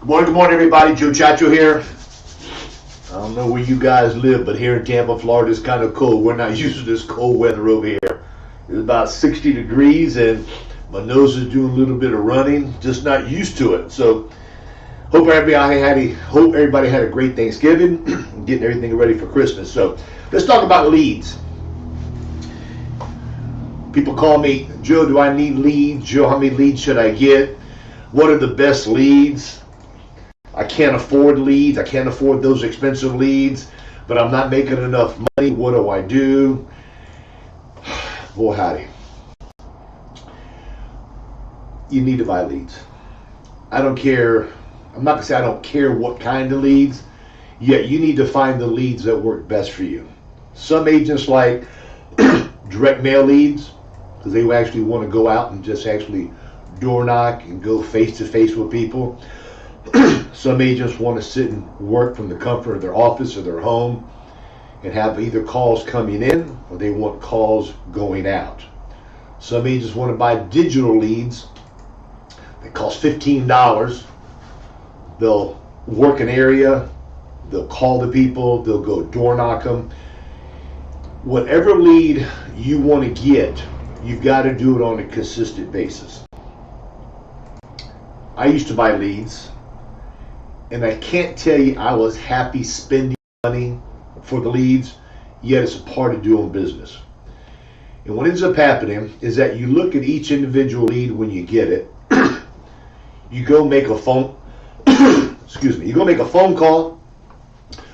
Good morning, everybody. Joe Ciaccio here. I don't know where you guys live, but here in Tampa, Florida, it's kind of cold. We're not used to this cold weather over here. It's about 60 degrees, and my nose is doing a little bit of running. Just not used to it. So, hope everybody had a great Thanksgiving, getting everything ready for Christmas. So, let's talk about leads. People call me, Joe, do I need leads? Joe, how many leads should I get? What are the best leads? I can't afford leads. I can't afford those expensive leads, but I'm not making enough money. What do I do? Boy, howdy. You need to buy leads. I don't care. I'm not going to say I don't care what kind of leads, yet you need to find the leads that work best for you. Some agents like direct mail leads because they actually want to go out and just actually door knock and go face to face with people. Some agents want to sit and work from the comfort of their office or their home and have either calls coming in or they want calls going out. Some agents want to buy digital leads that cost $15. They'll work an area, they'll call the people, they'll go door knock them. Whatever lead you want to get, you've got to do it on a consistent basis. I used to buy leads, and I can't tell you I was happy spending money for the leads, yet it's a part of doing business. And what ends up happening is that you look at each individual lead when you get it. You go make a phone, you go make a phone call,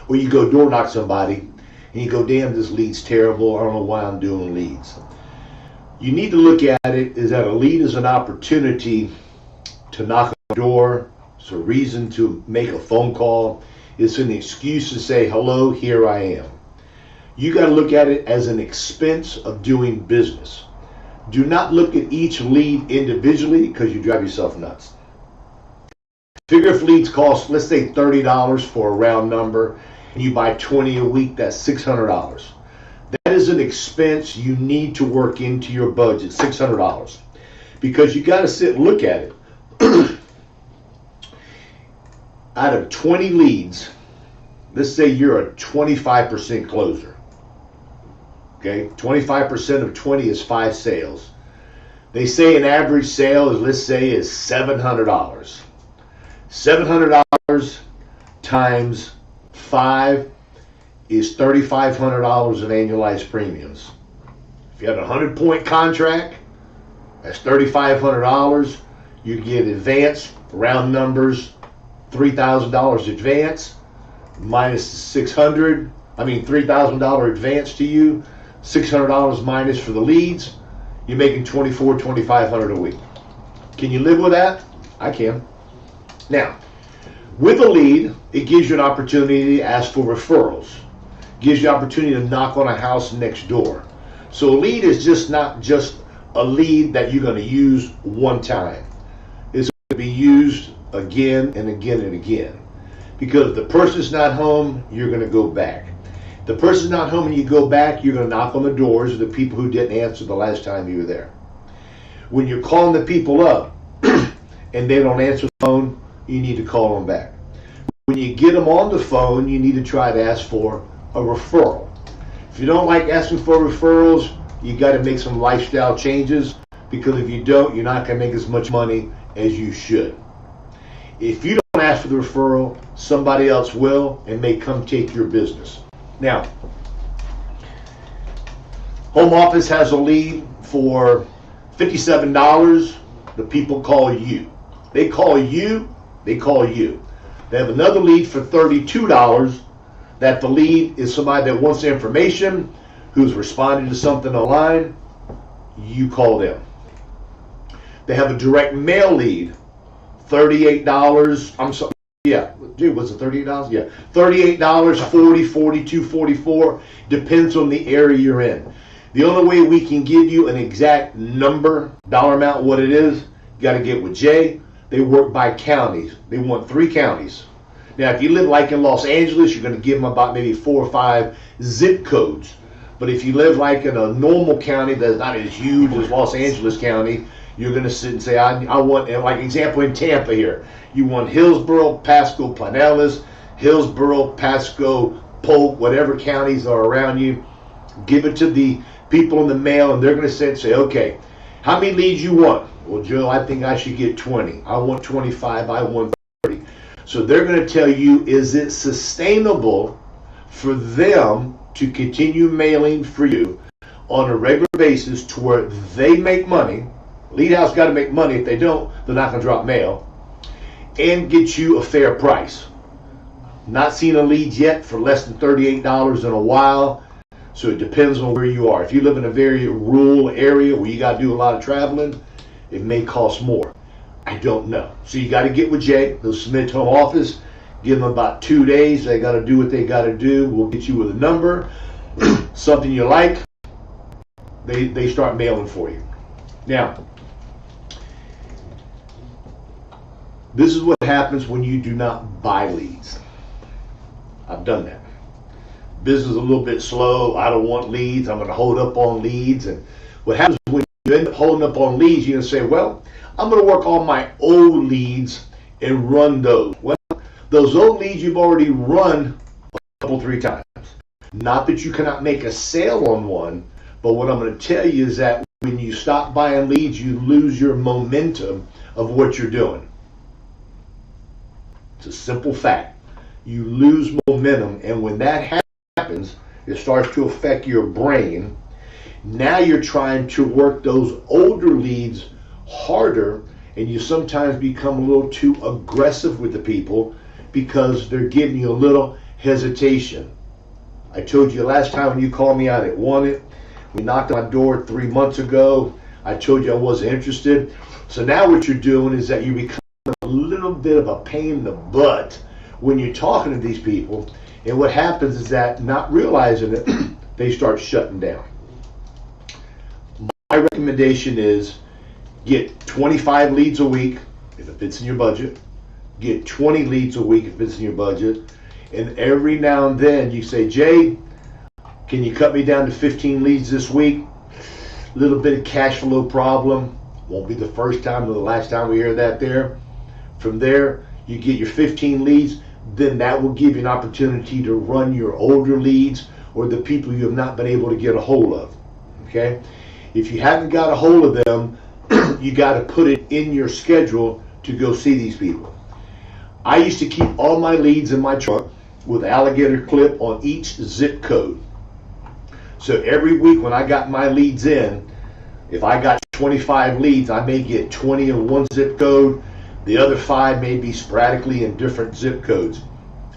or you go door knock somebody, and you go, damn, this lead's terrible. I don't know why I'm doing leads. You need to look at it as that a lead is an opportunity to knock on the door. It's a reason to make a phone call. It's an excuse to say, hello, here I am. You got to look at it as an expense of doing business. Do not look at each lead individually because you drive yourself nuts. Figure if leads cost, let's say $30 for a round number, and you buy 20 a week, that's $600. That is an expense you need to work into your budget, $600. Because you got to sit and look at it. Out of 20 leads, let's say you're a 25% closer. Okay, 25% of 20 is 5 sales. They say an average sale is, let's say, is $700. $700 times 5 is $3,500 in annualized premiums. If you had a 100-point contract, that's $3,500. You get advance, round numbers, $3,000 advance minus $3,000 advance to you, $600 minus for the leads. You're making $2,500 a week. Can you live with that? I can. Now, with a lead, it gives you an opportunity to ask for referrals. Gives you an opportunity to knock on a house next door. So a lead is just not just a lead that you're going to use one time. It's going to be used again and again and again. Because if the person's not home, you're going to go back. If the person's not home and you go back, you're going to knock on the doors of the people who didn't answer the last time you were there. When you're calling the people up and they don't answer the phone, you need to call them back. When you get them on the phone, you need to try to ask for a referral. If you don't like asking for referrals, you got to make some lifestyle changes, because if you don't, you're not going to make as much money as you should. If you don't ask for the referral, somebody else will and may come take your business. Now, home office has a lead for $57. The people call you. They call you. They call you. They have another lead for $32. That the lead is somebody that wants information, who's responding to something online. You call them. They have a direct mail lead, $38. I'm sorry. Yeah, dude, was it $38? Yeah, $38, $40, $42, $44. Depends on the area you're in. The only way we can give you an exact number, dollar amount, what it is, you got to get with Jay. They work by counties. They want 3 counties. Now, if you live like in Los Angeles, you're going to give them about maybe 4 or 5 zip codes. But if you live like in a normal county that's not as huge as Los Angeles County, You're going to sit and say, I want, and like example in Tampa here, you want Hillsborough, Pasco, Pinellas, Hillsborough, Pasco, Polk, whatever counties are around you. Give it to the people in the mail, and they're going to sit and say, okay, how many leads you want? Well, Joe, I think I should get 20. I want 25. I want 30. So they're going to tell you, is it sustainable for them to continue mailing for you on a regular basis to where they make money? Lead house got to make money. If they don't, they're not going to drop mail, and get you a fair price. Not seen a lead yet for less than $38 in a while. So it depends on where you are. If you live in a very rural area where you got to do a lot of traveling, it may cost more. I don't know. So you got to get with Jay. They'll submit to home office. Give them about 2 days. They got to do what they got to do. We'll get you with a number, something you like. They start mailing for you. Now, this is what happens when you do not buy leads. I've done that. Business is a little bit slow. I don't want leads. I'm going to hold up on leads. And what happens when you end up holding up on leads, you're going to say, well, I'm going to work on my old leads and run those. Well, those old leads you've already run a couple, 3 times. Not that you cannot make a sale on one, but what I'm going to tell you is that when you stop buying leads, you lose your momentum of what you're doing. It's a simple fact. You lose momentum, and when that happens, it starts to affect your brain. Now you're trying to work those older leads harder, and you sometimes become a little too aggressive with the people because they're giving you a little hesitation. I told you last time when you called me, I didn't want it. We knocked on my door 3 months ago. I told you I wasn't interested. So now what you're doing is that you become a little bit of a pain in the butt when you're talking to these people. And what happens is that, not realizing it, they start shutting down. My recommendation is get 25 leads a week if it fits in your budget. Get 20 leads a week if it fits in your budget. And every now and then you say, Jay, can you cut me down to 15 leads this week? A little bit of cash flow problem. Won't be the first time or the last time we hear that there. From there, you get your 15 leads. Then that will give you an opportunity to run your older leads or the people you have not been able to get a hold of. Okay? If you haven't got a hold of them, you got to put it in your schedule to go see these people. I used to keep all my leads in my truck with alligator clip on each zip code. So every week when I got my leads in, if I got 25 leads, I may get 20 in one zip code. The other 5 may be sporadically in different zip codes.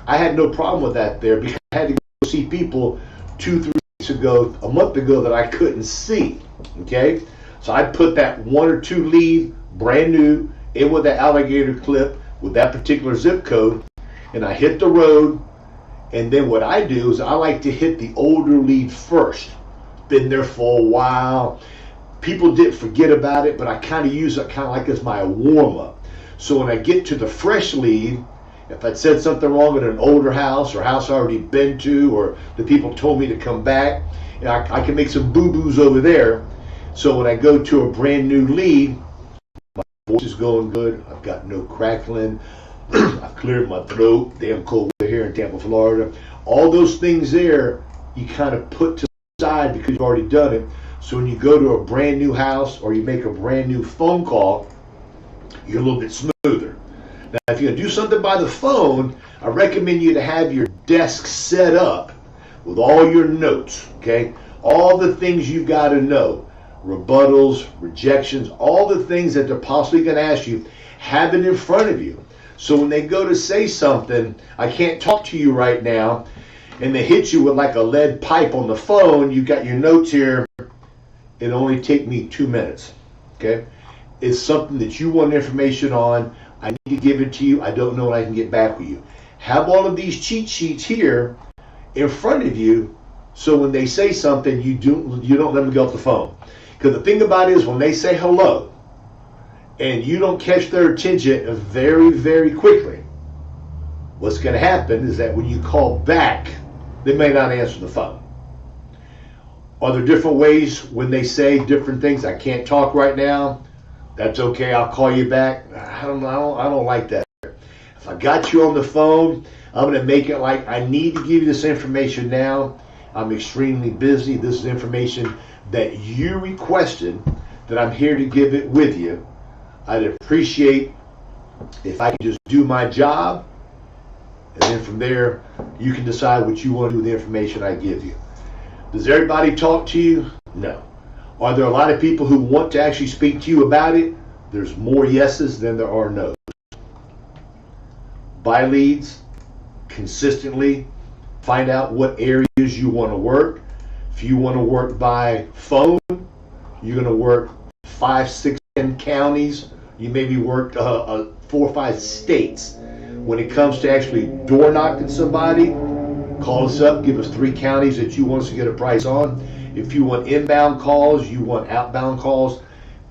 I had no problem with that there because I had to go see people 2-3 weeks ago, a month ago, that I couldn't see. Okay? So I put that 1 or 2 lead, brand new, in with that alligator clip with that particular zip code, and I hit the road. And then what I do is I like to hit the older lead first. Been there for a while. People didn't forget about it, but I kind of use it kind of like as my warm-up. So when I get to the fresh lead, if I said something wrong in an older house or house I already been to, or the people told me to come back, and I can make some boo-boos over there. So when I go to a brand new lead, my voice is going good. I've got no crackling. I've cleared my throat. Damn cold weather here in Tampa, Florida. All those things there, you kind of put to the side because you've already done it. So when you go to a brand new house or you make a brand new phone call, you're a little bit smoother. Now, if you're going to do something by the phone, I recommend you to have your desk set up with all your notes, okay? All the things you got to know, rebuttals, rejections, all the things that they're possibly going to ask you, have it in front of you. So when they go to say something, I can't talk to you right now, and they hit you with like a lead pipe on the phone, you got your notes here, it'll only take me 2 minutes, okay? It's something that you want information on. I need to give it to you. I don't know when I can get back with you. Have all of these cheat sheets here in front of you, so when they say something, you don't let them go off the phone. Because the thing about it is, when they say hello, and you don't catch their attention very, very quickly, what's going to happen is that when you call back, they may not answer the phone. Are there different ways when they say different things? I can't talk right now. That's okay. I'll call you back. I don't like that. If I got you on the phone, I'm going to make it like I need to give you this information now. I'm extremely busy. This is information that you requested, that I'm here to give it with you. I'd appreciate if I could just do my job, and then from there, you can decide what you want to do with the information I give you. Does everybody talk to you? No. Are there a lot of people who want to actually speak to you about it? There's more yeses than there are no's. Buy leads consistently. Find out what areas you want to work. If you want to work by phone, you're going to work 5, 6, 10 counties. You maybe work 4 or 5 states. When it comes to actually door knocking somebody, call us up. Give us 3 counties that you want us to get a price on. If you want inbound calls, you want outbound calls,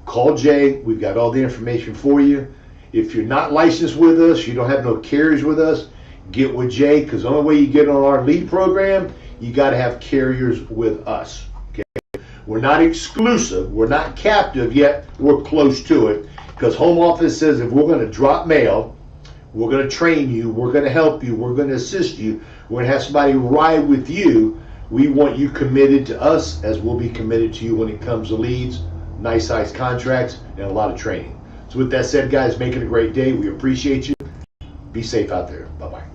call Jay. We've got all the information for you. If you're not licensed with us, you don't have no carriers with us, get with Jay, because the only way you get on our lead program, you got to have carriers with us. Okay? We're not exclusive. We're not captive yet. We're close to it, because home office says if we're going to drop mail, we're going to train you, we're going to help you, we're going to assist you, we're going to have somebody ride with you. We want you committed to us as we'll be committed to you when it comes to leads, nice size contracts, and a lot of training. So with that said, guys, make it a great day. We appreciate you. Be safe out there. Bye-bye.